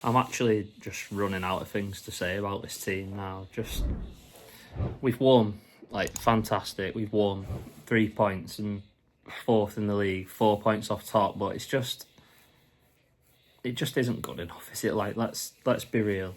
I'm actually just running out of things to say about this team now. We've won, like, fantastic. We've won 3 points and fourth in the league, 4 points off top, but it just isn't good enough, is it? Like, let's be real.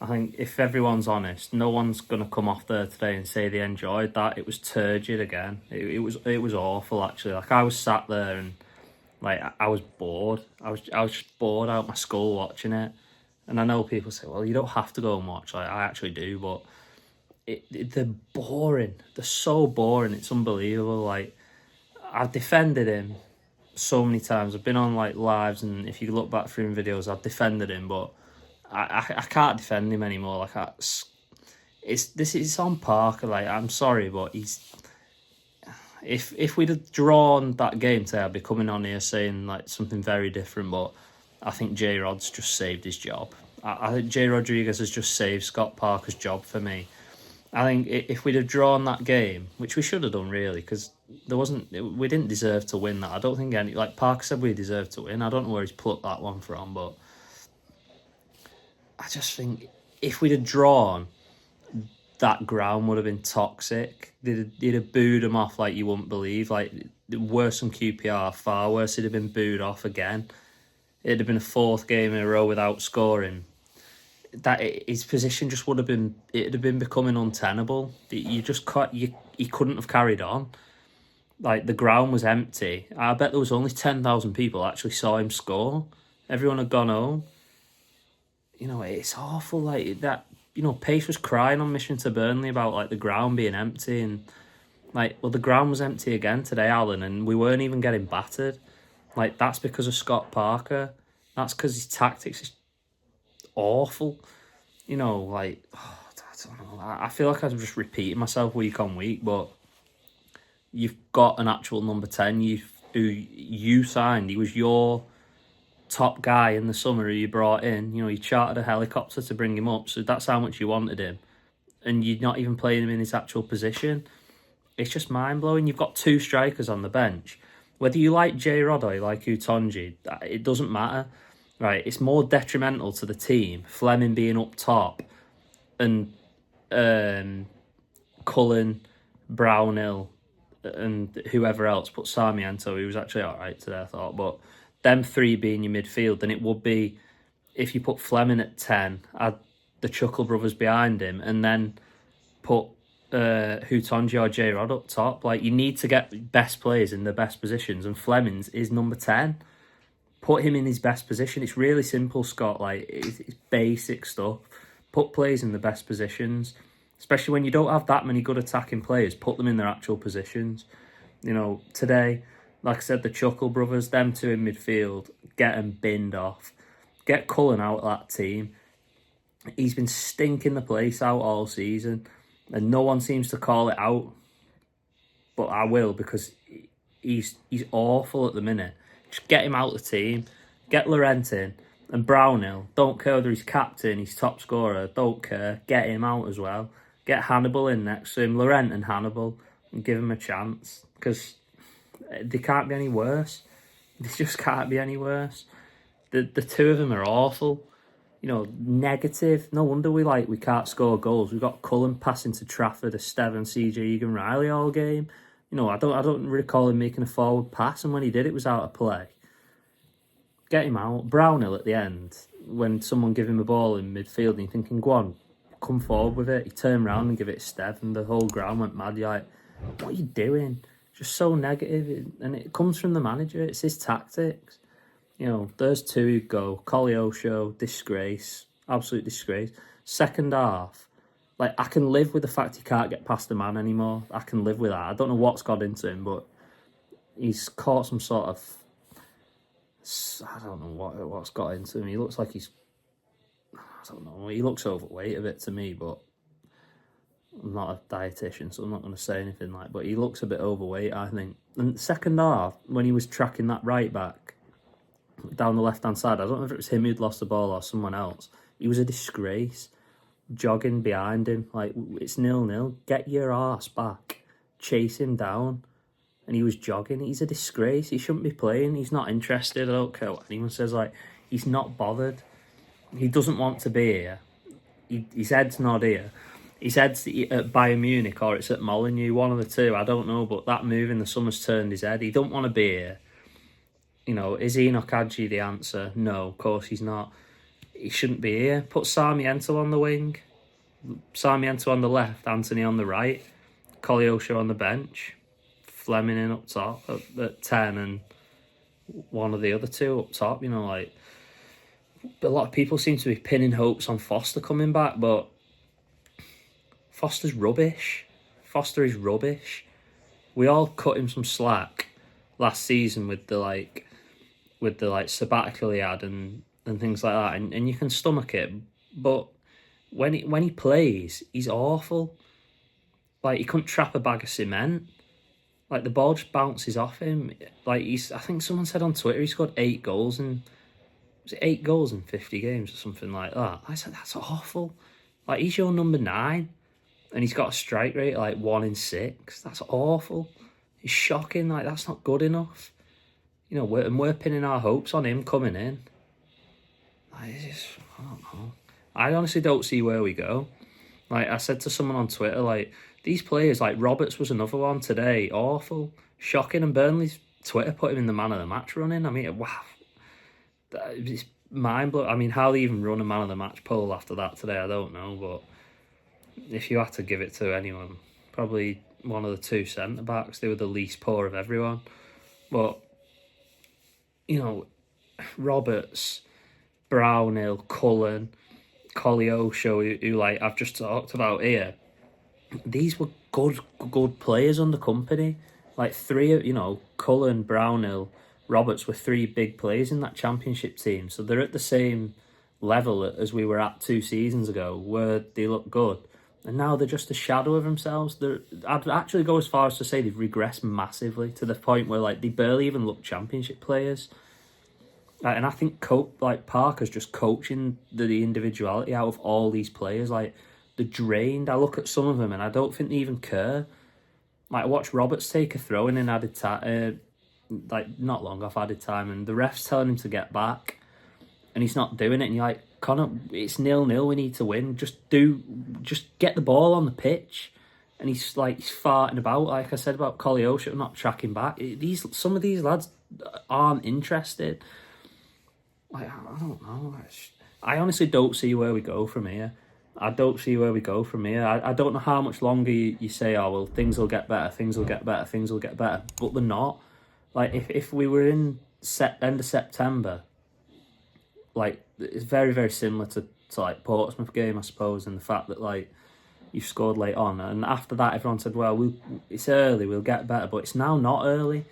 I think if everyone's honest, no one's gonna come off there today and say they enjoyed that. It was turgid again. It was awful, actually. Like, I was sat there and, like, I was bored. I was just bored out my skull watching it. And I know people say, well, you don't have to go and watch. Like, I actually do, but they're boring. They're so boring. It's unbelievable. Like, I've defended him so many times. I've been on, like, lives, and if you look back through videos, I've defended him, but I can't defend him anymore. Like, it's on Parker. Like, I'm sorry, but if we'd have drawn that game today, I'd be coming on here saying, like, something very different. But I think J Rod's just saved his job. I think J Rodriguez has just saved Scott Parker's job for me. I think if we'd have drawn that game, which we should have done really, because we didn't deserve to win that. I don't think like Parker said, we deserved to win. I don't know where he's plucked that one from, but I just think if we'd have drawn, that ground would have been toxic. They'd have booed him off like you wouldn't believe. Like, worse than QPR, far worse. He'd have been booed off again. It'd have been a fourth game in a row without scoring. His position just would have been, it'd have been becoming untenable. You couldn't have carried on. Like, the ground was empty. I bet there was only 10,000 people actually saw him score. Everyone had gone home. You know, it's awful. Like, that, you know, Pace was crying on Mission to Burnley about, like, the ground being empty, and, like, well, the ground was empty again today, Alan, and we weren't even getting battered. Like, that's because of Scott Parker. That's because his tactics is awful. You know, like, I don't know. I feel like I'm just repeating myself week on week, but you've got an actual number 10 who you signed. He was your top guy in the summer who you brought in. You know, you chartered a helicopter to bring him up, so that's how much you wanted him. And you're not even playing him in his actual position. It's just mind-blowing. You've got 2 strikers on the bench. Whether you like J Rod or you like Turgid, it doesn't matter. Right, it's more detrimental to the team, Fleming being up top and Cullen, Brownhill, and whoever else, put Sarmiento, who was actually all right today, I thought, but them 3 being your midfield, then it would be, if you put Fleming at 10, add the Chuckle brothers behind him, and then put Hutonji or J Rod up top. Like, you need to get best players in the best positions, and Fleming's is number 10. Put him in his best position. It's really simple, Scott. Like, it's basic stuff. Put players in the best positions, especially when you don't have that many good attacking players. Put them in their actual positions. You know, today, like I said, the Chuckle brothers, them 2 in midfield, get them binned off. Get Cullen out of that team. He's been stinking the place out all season, and no one seems to call it out. But I will, because he's awful at the minute. Just get him out of the team. Get Laurent in. And Brownhill, don't care whether he's captain, he's top scorer, don't care. Get him out as well. Get Hannibal in next to him, Laurent and Hannibal, and give him a chance. Because they can't be any worse. They just can't be any worse. The 2 of them are awful. You know, negative. No wonder we can't score goals. We've got Cullen passing to Trafford, Esteve and CJ Egan-Riley all game. You know, I don't recall him making a forward pass, and when he did, it was out of play. Get him out. Brownhill at the end, when someone give him a ball in midfield, and you're thinking, go on, come forward with it. He turned around and gave it Esteve, and the whole ground went mad. You're like, what are you doing? Just so negative, and it comes from the manager. It's his tactics. You know, there's 2 who go. Koleosho, disgrace, absolute disgrace. Second half, like, I can live with the fact he can't get past the man anymore. I can live with that. I don't know what's got into him, but he's caught some sort of, I don't know what's got into him. He looks like I don't know, he looks overweight a bit to me, but I'm not a dietitian, so I'm not going to say anything like, but he looks a bit overweight, I think. And second half, when he was tracking that right back down the left-hand side, I don't know if it was him who'd lost the ball or someone else, he was a disgrace. Jogging behind him, like, it's 0-0. Get your arse back. Chase him down. And he was jogging. He's a disgrace. He shouldn't be playing. He's not interested. I don't care what anyone says. Like, he's not bothered. He doesn't want to be here. His head's not here. His head's at Bayern Munich or it's at Molineux, one of the two, I don't know, but that move in the summer's turned his head. He don't want to be here. You know, is Enoch Hadji the answer? No, of course he's not. He shouldn't be here. Put Sarmiento on the wing. Sarmiento on the left, Anthony on the right. Koleosho on the bench. Fleming in up top at 10 and one of the other two up top, you know, like... A lot of people seem to be pinning hopes on Foster coming back, but Foster's rubbish. Foster is rubbish. We all cut him some slack last season with the sabbatical he had and things like that, and you can stomach it. But when he plays, he's awful. Like, he couldn't trap a bag of cement. Like, the ball just bounces off him. Like, I think someone said on Twitter he scored 8 goals in... Was it 8 goals in 50 games or something like that? I said, that's awful. Like, he's your number 9. And he's got a strike rate like 1 in 6. That's awful. It's shocking. Like, that's not good enough. You know, we're pinning our hopes on him coming in. Like, I don't know. I honestly don't see where we go. Like, I said to someone on Twitter, like, these players, like Roberts was another one today, awful, shocking, and Burnley's Twitter put him in the man of the match running. I mean, wow. It's mind-blowing. I mean, how they even run a man of the match poll after that today, I don't know, but if you had to give it to anyone, probably one of the 2 centre-backs. They were the least poor of everyone. But, you know, Roberts, Brownhill, Cullen, Koleosho, who like I've just talked about here, these were good players under company. Like 3, you know, Cullen, Brownhill, Roberts were 3 big players in that championship team. So they're at the same level as we were at 2 seasons ago, where they look good. And now they're just a shadow of themselves. I'd actually go as far as to say they've regressed massively to the point where like they barely even look championship players. And I think Parker's just coaching the individuality out of all these players. Like, they're drained. I look at some of them and I don't think they even care. Like, I watched Roberts take a throw in added time, like not long off added time, and the ref's telling him to get back, and he's not doing it. And you're like, Connor, it's 0-0. We need to win. Just get the ball on the pitch. And he's farting about, like I said about Koleosho not tracking back. Some of these lads aren't interested. Like, I don't know. I honestly don't see where we go from here. I don't know how much longer you say, oh, well, things will get better, but they're not. Like, if we were in end of September, like, it's very, very similar to like Portsmouth game, I suppose, and the fact that, like, you scored late on. And after that, everyone said, well, it's early, we'll get better. But it's now not early.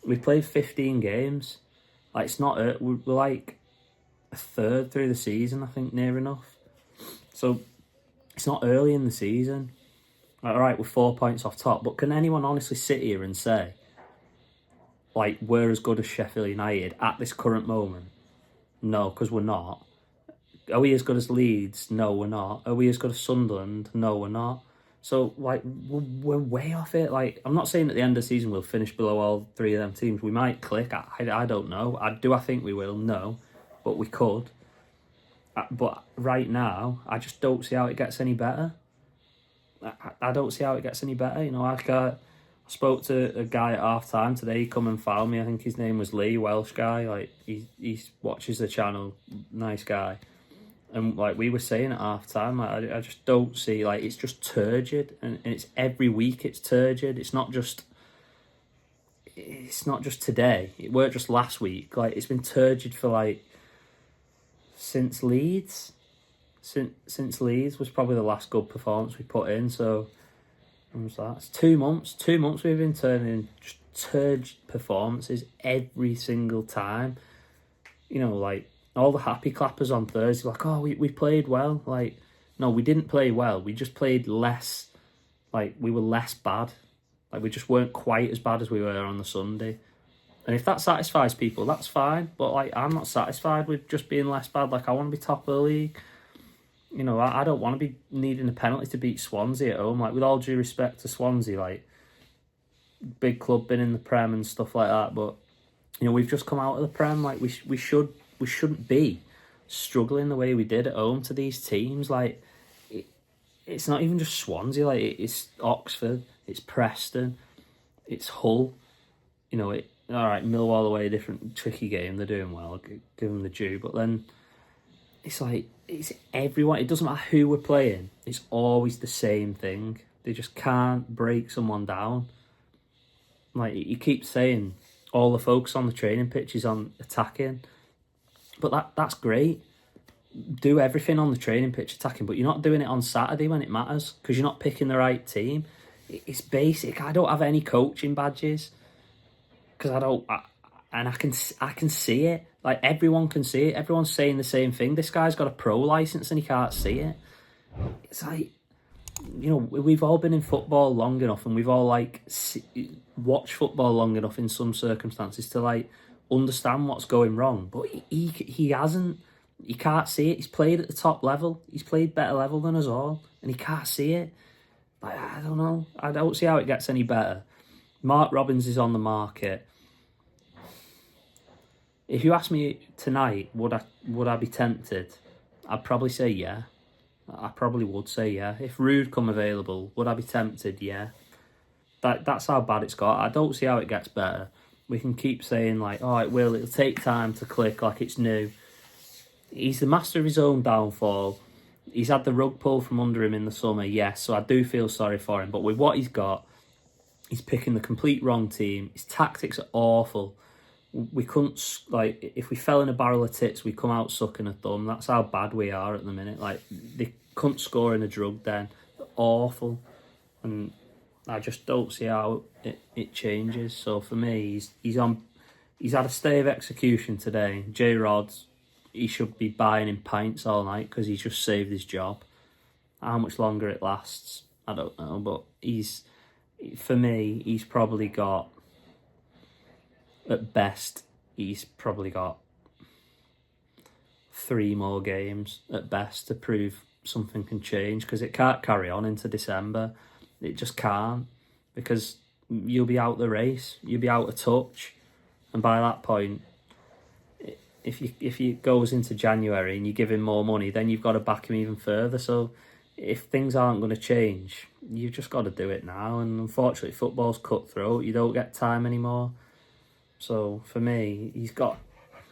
We've played 15 games. Like, it's not... We're like a third through the season, I think, near enough. So, it's not early in the season. Like, all right, we're 4 points off top. But can anyone honestly sit here and say, like, we're as good as Sheffield United at this current moment? No, because we're not. Are we as good as Leeds? No, we're not. Are we as good as Sunderland? No, we're not. So, like, we're way off it. Like, I'm not saying at the end of the season we'll finish below all 3 of them teams. We might click. I don't know. I think we will? No. But we could. But right now, I just don't see how it gets any better. I don't see how it gets any better. You know, I spoke to a guy at half-time today. He come and found me. I think his name was Lee, Welsh guy. Like, he watches the channel. Nice guy. And, like, we were saying at half-time, like, I just don't see, like, it's just turgid. And it's every week it's turgid. It's not just today. It weren't just last week. Like, it's been turgid for, like, since Leeds. Since Leeds was probably the last good performance we put in. So, when was that? It's 2 months. 2 months we've been turning just turgid performances every single time. You know, like, all the happy clappers on Thursday, like, oh, we played well. Like, no, we didn't play well. We just played less. Like, we were less bad. Like, we just weren't quite as bad as we were on the Sunday. And if that satisfies people, that's fine. But, like, I'm not satisfied with just being less bad. Like, I want to be top of the league. You know, I don't want to be needing a penalty to beat Swansea at home. Like, with all due respect to Swansea, like, big club, been in the Prem and stuff like that. But, you know, we've just come out of the Prem. Like, we shouldn't be struggling the way we did at home to these teams. Like, it's not even just Swansea. Like, it's Oxford, it's Preston, it's Hull. You know, all right, Millwall away, a different tricky game. They're doing well, give them the due. But then it's like, it's everyone. It doesn't matter who we're playing. It's always the same thing. They just can't break someone down. Like, you keep saying, all the focus on the training pitch is on attacking. But that's great. Do everything on the training pitch attacking, but you're not doing it on Saturday when it matters because you're not picking the right team. It's basic. I don't have any coaching badges because I can see it. Like, everyone can see it. Everyone's saying the same thing. This guy's got a pro license and he can't see it. It's like, you know, we've all been in football long enough, and we've all watched football long enough in some circumstances to like understand what's going wrong. But he hasn't. He can't see it. He's played at the top level. He's played better level than us all, and he can't see it. Like, I don't know. I don't see how it gets any better. Mark Robbins is on the market. If you ask me tonight, would I be tempted? I'd probably say yeah. I probably would say yeah. If Rude come available, would I be tempted? Yeah. That's how bad it's got. I don't see how it gets better. We can keep saying like, oh, it'll take time to click like it's new. He's the master of his own downfall. He's had the rug pulled from under him in the summer, yes, so I do feel sorry for him. But with what he's got, he's picking the complete wrong team. His tactics are awful. We couldn't, like, if we fell in a barrel of tits, we come out sucking a thumb. That's how bad we are at the minute. Like, they couldn't score in a drug den. They're awful. And I just don't see how it changes. So for me, he's had a stay of execution today. J Rod's, he should be buying him pints all night because he's just saved his job. How much longer it lasts, I don't know. But for me, he's probably got, at best, he's probably got 3 more games at best to prove something can change, because it can't carry on into December. It just can't, because you'll be out the race, you'll be out of touch, and by that point, if he goes into January and you give him more money, then you've got to back him even further. So if things aren't going to change, you've just got to do it now. And unfortunately, football's cutthroat. You don't get time anymore. So for me, he's got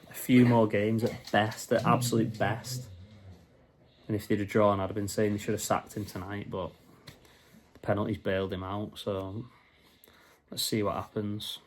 a few more games at best, at absolute best. And if they'd have drawn, I'd have been saying they should have sacked him tonight, but the penalties bailed him out. So let's see what happens.